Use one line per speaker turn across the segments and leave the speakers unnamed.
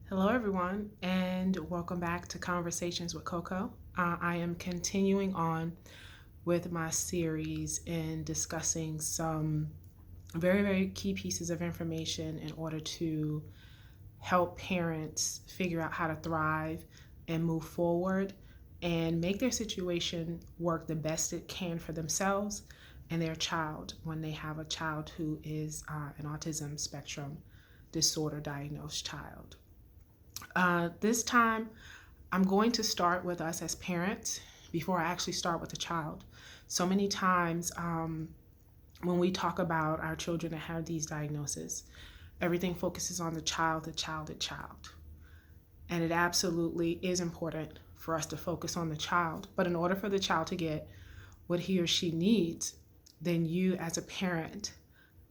Hello, everyone, and welcome back to Conversations with Coco. I am continuing on with my series in discussing some very, very key pieces of information in order to help parents figure out how to thrive and move forward and make their situation work the best it can for themselves and their child when they have a child who is an autism spectrum disorder diagnosed child. This time, I'm going to start with us as parents before I actually start with the child. So many times, when we talk about our children that have these diagnoses, everything focuses on the child, the child, the child. And it absolutely is important for us to focus on the child. But in order for the child to get what he or she needs, then you as a parent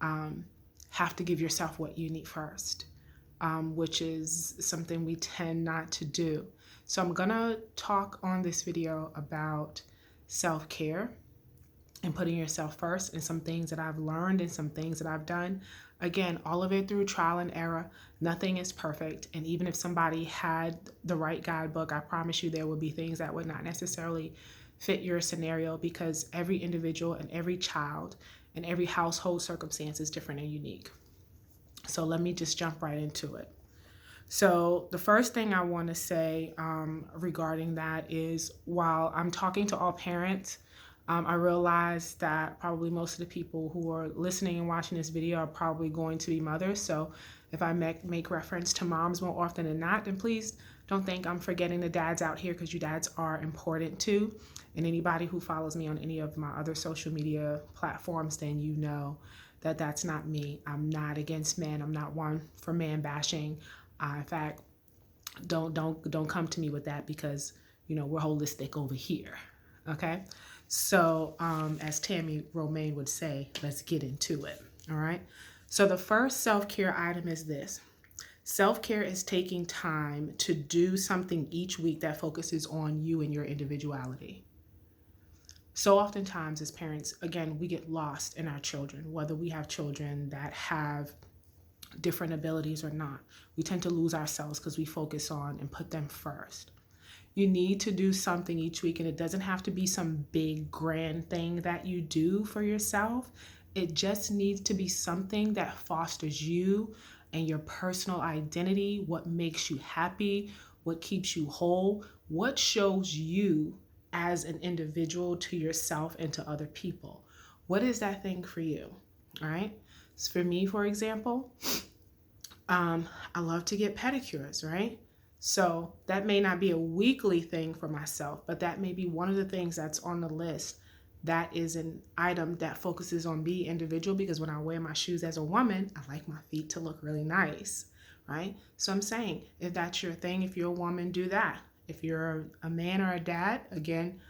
have to give yourself what you need first. Which is something we tend not to do. So I'm gonna talk on this video about self-care and putting yourself first and some things that I've learned and some things that I've done. Again, all of it through trial and error. Nothing is perfect. And even if somebody had the right guidebook, I promise you there would be things that would not necessarily fit your scenario because every individual and every child and every household circumstance is different and unique. So let me just jump right into it. So the first thing I want to say regarding that is while I'm talking to all parents, I realize that probably most of the people who are listening and watching this video are probably going to be mothers. So if I make reference to moms more often than not, then please don't think I'm forgetting the dads out here because you dads are important too. And anybody who follows me on any of my other social media platforms, then you know that that's not me. I'm not against men. I'm not one for man bashing. In fact, don't come to me with that because we're holistic over here. Okay, so as Tammy Romaine would say, let's get into it. All right. So the first self-care item is this. Self-care is taking time to do something each week that focuses on you and your individuality. So oftentimes as parents, again, we get lost in our children, whether we have children that have different abilities or not. We tend to lose ourselves because we focus on and put them first. You need to do something each week, and it doesn't have to be some big grand thing that you do for yourself. It just needs to be something that fosters you and your personal identity, what makes you happy, what keeps you whole, what shows you as an individual to yourself and to other people. What is that thing for you? All right. So for me, for example, I love to get pedicures, right? So that may not be a weekly thing for myself, but that may be one of the things that's on the list. That is an item that focuses on me individual because when I wear my shoes as a woman, I like my feet to look really nice, right? So I'm saying if that's your thing, if you're a woman, do that. If you're a man or a dad, again,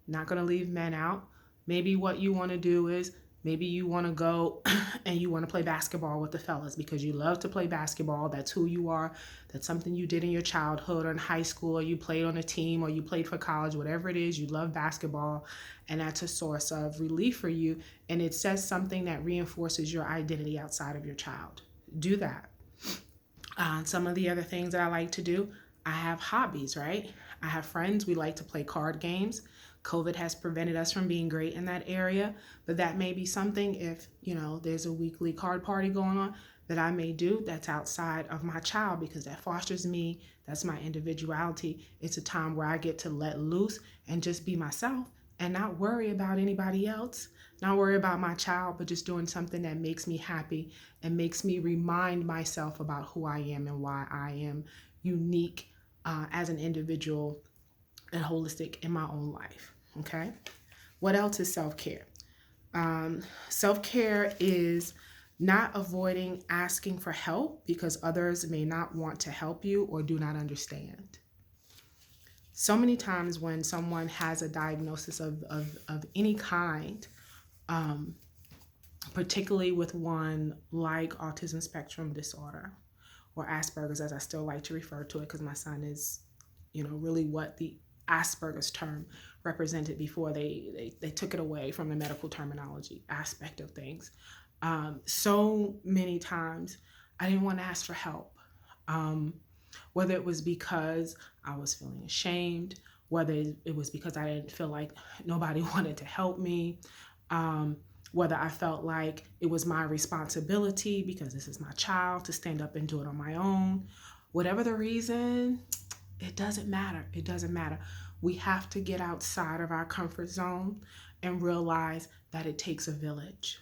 not going to leave men out. Maybe what you want to do is maybe you want to go and you want to play basketball with the fellas because you love to play basketball. That's who you are. That's something you did in your childhood or in high school, or you played on a team or you played for college, whatever it is, you love basketball. And that's a source of relief for you. And it says something that reinforces your identity outside of your child. Do that. Some of the other things that I like to do, I have hobbies, right? I have friends. We like to play card games. COVID has prevented us from being great in that area, but that may be something if, there's a weekly card party going on that I may do that's outside of my child because that fosters me. That's my individuality. It's a time where I get to let loose and just be myself and not worry about anybody else, not worry about my child, but just doing something that makes me happy and makes me remind myself about who I am and why I am unique as an individual and holistic in my own life. Okay. What else is self-care? Self-care is not avoiding asking for help because others may not want to help you or do not understand. So many times when someone has a diagnosis of any kind, particularly with one like autism spectrum disorder or Asperger's, as I still like to refer to it because my son is, really what the Asperger's term represented before they took it away from the medical terminology aspect of things. So many times I didn't want to ask for help. whether it was because I was feeling ashamed, whether it was because I didn't feel like nobody wanted to help me, um, whether I felt like it was my responsibility because this is my child to stand up and do it on my own. Whatever the reason, it doesn't matter. It doesn't matter. We have to get outside of our comfort zone and realize that it takes a village,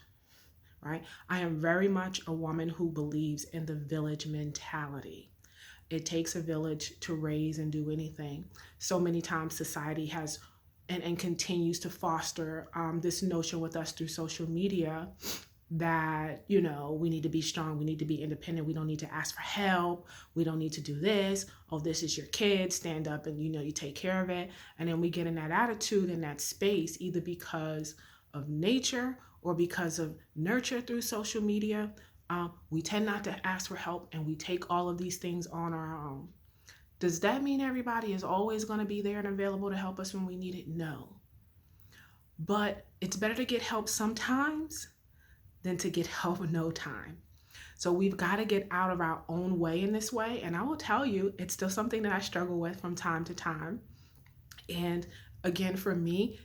right? I am very much a woman who believes in the village mentality. It takes a village to raise and do anything. So many times society has and continues to foster this notion with us through social media that, you know, we need to be strong, we need to be independent, we don't need to ask for help, we don't need to do this. Oh, this is your kid, stand up and, you know, you take care of it. And then we get in that attitude, in that space, either because of nature or because of nurture through social media. We tend not to ask for help and we take all of these things on our own. Does that mean everybody is always going to be there and available to help us when we need it? No. But it's better to get help sometimes than to get help no time. So we've got to get out of our own way in this way. And I will tell you, it's still something that I struggle with from time to time. And again, for me,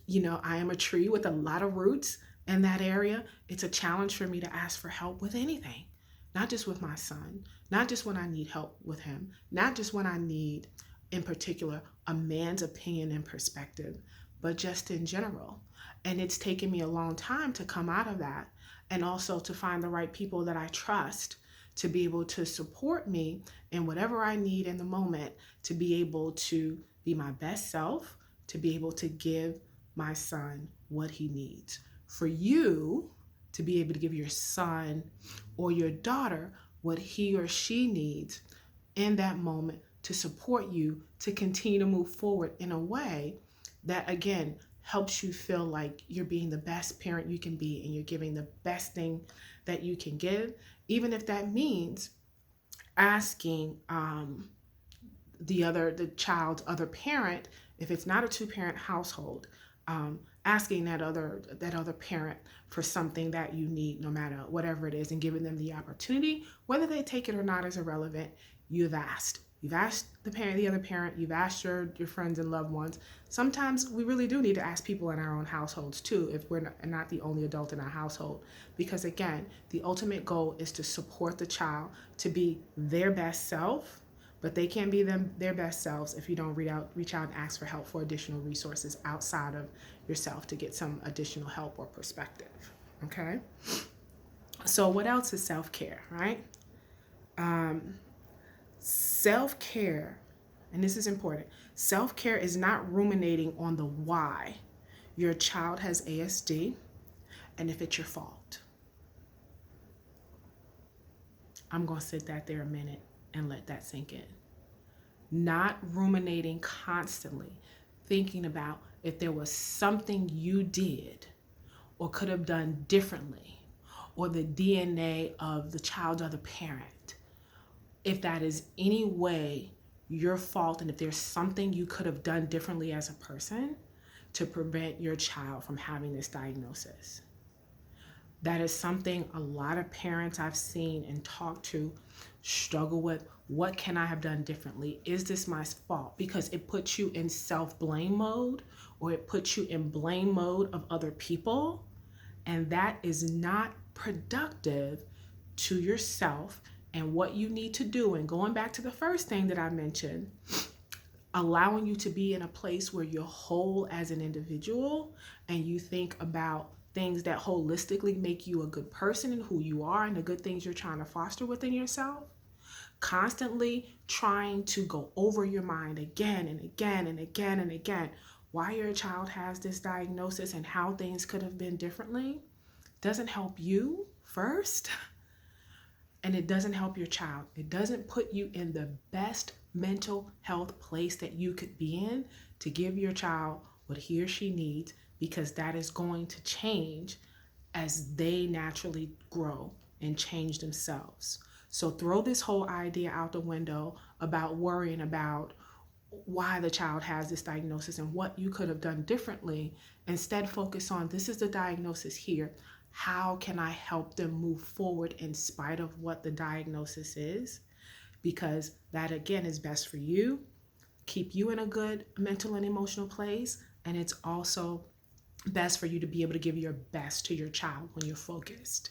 you know, I am a tree with a lot of roots in that area. It's a challenge for me to ask for help with anything, not just with my son, not just when I need help with him, not just when I need, in particular, a man's opinion and perspective, but just in general. And it's taken me a long time to come out of that and also to find the right people that I trust to be able to support me in whatever I need in the moment, to be able to be my best self, to be able to give my son what he needs. For you to be able to give your son or your daughter what he or she needs in that moment to support you to continue to move forward in a way that, again, helps you feel like you're being the best parent you can be and you're giving the best thing that you can give, even if that means asking the child's other parent, if it's not a two-parent household, asking that other parent for something that you need, no matter whatever it is, and giving them the opportunity. Whether they take it or not is irrelevant. You've asked. You've asked the other parent. You've asked your friends and loved ones. Sometimes we really do need to ask people in our own households too, if we're not the only adult in our household, because again, the ultimate goal is to support the child to be their best self. But they can't be their best selves if you don't reach out and ask for help for additional resources outside of yourself to get some additional help or perspective. Okay? So what else is self-care, right? Self-care, and this is important, self-care is not ruminating on the why your child has ASD and if it's your fault. I'm going to sit that there a minute and let that sink in. Not ruminating constantly, thinking about if there was something you did or could have done differently, or the DNA of the child's other parent, if that is any way your fault and if there's something you could have done differently as a person to prevent your child from having this diagnosis. That is something a lot of parents I've seen and talked to struggle with. What can I have done differently? Is this my fault? Because it puts you in self-blame mode, or it puts you in blame mode of other people. And that is not productive to yourself and what you need to do. And going back to the first thing that I mentioned, allowing you to be in a place where you're whole as an individual and you think about things that holistically make you a good person and who you are and the good things you're trying to foster within yourself. Constantly trying to go over your mind again and again and again and again why your child has this diagnosis and how things could have been differently doesn't help you first, and it doesn't help your child. It doesn't put you in the best mental health place that you could be in to give your child what he or she needs, because that is going to change as they naturally grow and change themselves. So throw this whole idea out the window about worrying about why the child has this diagnosis and what you could have done differently. Instead, focus on, this is the diagnosis here. How can I help them move forward in spite of what the diagnosis is? because that again is best for you, keep you in a good mental and emotional place, and it's also best for you to be able to give your best to your child when you're focused.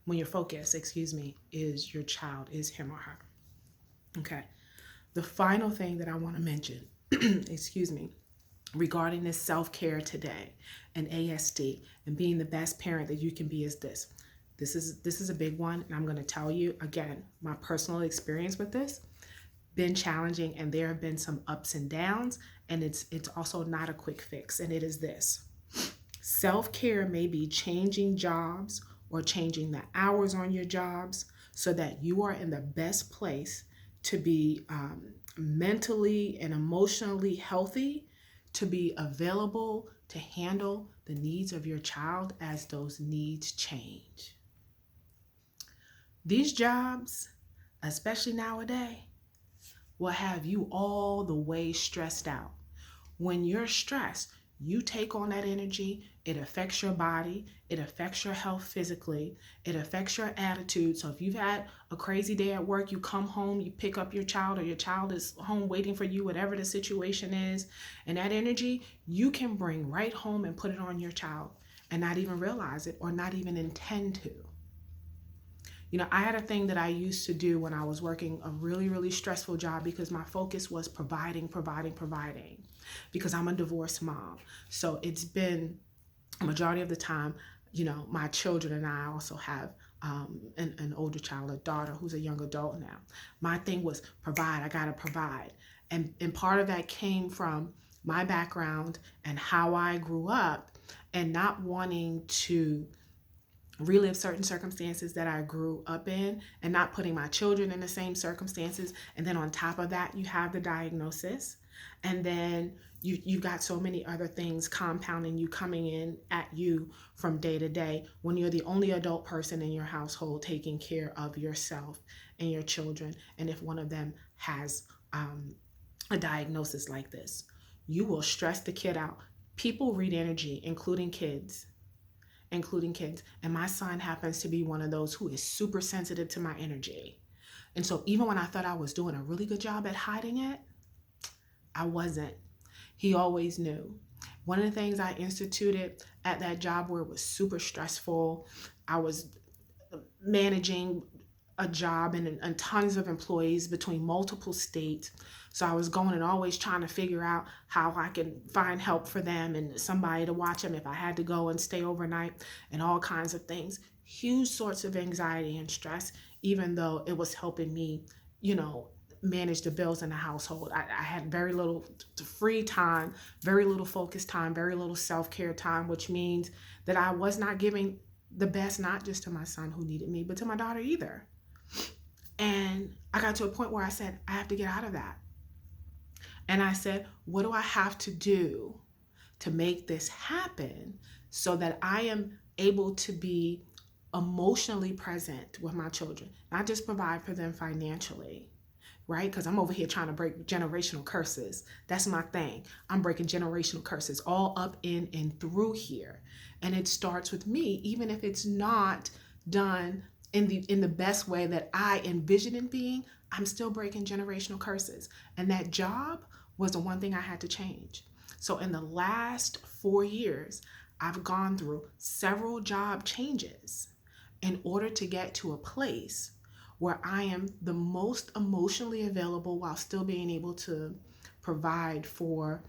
When your focus, is your child, is him or her. Okay. The final thing that I want to mention, excuse me, regarding this self-care today and ASD and being the best parent that you can be is this. This is a big one, and I'm going to tell you again my personal experience with this. Been challenging, and there have been some ups and downs, and it's also not a quick fix, and it is this. Self-care may be changing jobs or changing the hours on your jobs so that you are in the best place to be mentally and emotionally healthy, to be available to handle the needs of your child as those needs change. These jobs, especially nowadays, will have you all the way stressed out. When you're stressed, you take on that energy, it affects your body, it affects your health physically, it affects your attitude. So if you've had a crazy day at work, you come home, you pick up your child, or your child is home waiting for you, whatever the situation is, and that energy you can bring right home and put it on your child and not even realize it or not even intend to. You know, I had a thing that I used to do when I was working a really, really stressful job because my focus was providing, because I'm a divorced mom. So it's been a majority of the time, you know, my children and I also have an older child, a daughter who's a young adult now. My thing was provide, I gotta provide. And part of that came from my background and how I grew up and not wanting to relive certain circumstances that I grew up in and not putting my children in the same circumstances. And then on top of that, you have the diagnosis. And then you've got so many other things compounding you, coming in at you from day to day when you're the only adult person in your household taking care of yourself and your children. And if one of them has a diagnosis like this, you will stress the kid out. People read energy, including kids. And my son happens to be one of those who is super sensitive to my energy. And so even when I thought I was doing a really good job at hiding it, I wasn't. He always knew. One of the things I instituted at that job where it was super stressful, I was managing a job and tons of employees between multiple states. So I was going and always trying to figure out how I could find help for them and somebody to watch them if I had to go and stay overnight and all kinds of things. Huge sorts of anxiety and stress, even though it was helping me, you know, manage the bills in the household. I had very little free time, very little focus time, very little self-care time, which means that I was not giving the best, not just to my son who needed me, but to my daughter either. And I got to a point where I said, I have to get out of that. And I said, what do I have to do to make this happen so that I am able to be emotionally present with my children, not just provide for them financially, right? Because I'm over here trying to break generational curses. That's my thing. I'm breaking generational curses all up in and through here. And it starts with me, even if it's not done in the best way that I envision it being, I'm still breaking generational curses. And that job was the one thing I had to change. So in the last 4 years, I've gone through several job changes in order to get to a place where I am the most emotionally available while still being able to provide for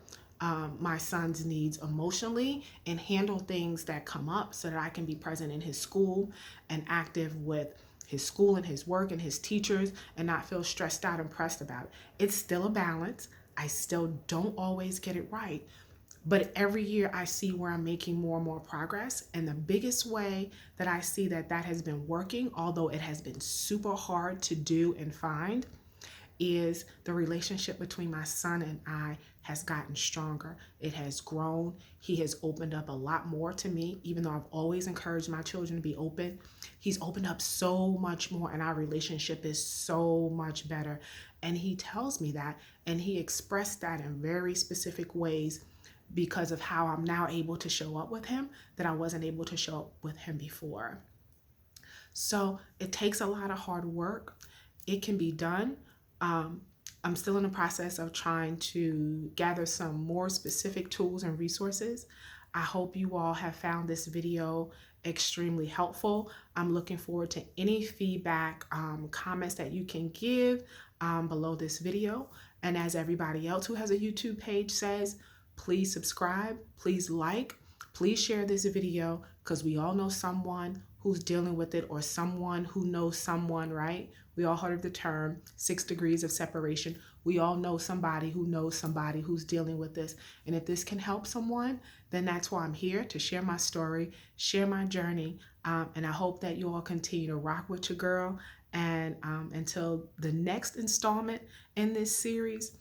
my son's needs emotionally and handle things that come up so that I can be present in his school and active with his school and his work and his teachers and not feel stressed out and pressed about it. It's still a balance. I still don't always get it right. But every year I see where I'm making more and more progress. And the biggest way that I see that has been working, although it has been super hard to do and find, is the relationship between my son and I has gotten stronger. It has grown. He has opened up a lot more to me, even though I've always encouraged my children to be open. He's opened up so much more, and our relationship is so much better. And he tells me that, and he expressed that in very specific ways because of how I'm now able to show up with him that I wasn't able to show up with him before. So it takes a lot of hard work. It can be done, Um, I'm still in the process of trying to gather some more specific tools and resources. I hope you all have found this video extremely helpful. I'm looking forward to any feedback, comments that you can give below this video. And as everybody else who has a YouTube page says, please subscribe, please like, please share this video, because we all know someone who's dealing with it, or someone who knows someone, right? We all heard of the term 6 degrees of separation. We all know somebody who knows somebody who's dealing with this. And if this can help someone, then that's why I'm here, to share my story, share my journey. And I hope that you all continue to rock with your girl. And until the next installment in this series,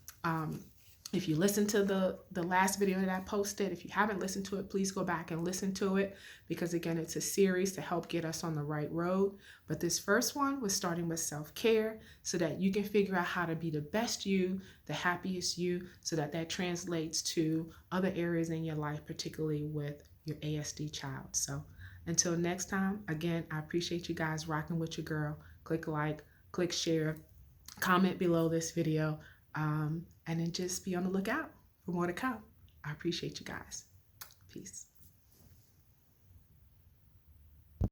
if you listen to the last video that I posted, if you haven't listened to it, please go back and listen to it, because again, it's a series to help get us on the right road. But this first one was starting with self-care, so that you can figure out how to be the best you, the happiest you, so that that translates to other areas in your life, particularly with your ASD child. So until next time, again, I appreciate you guys rocking with your girl. Click like, click share, comment below this video, and then just be on the lookout for more to come. I appreciate you guys. Peace.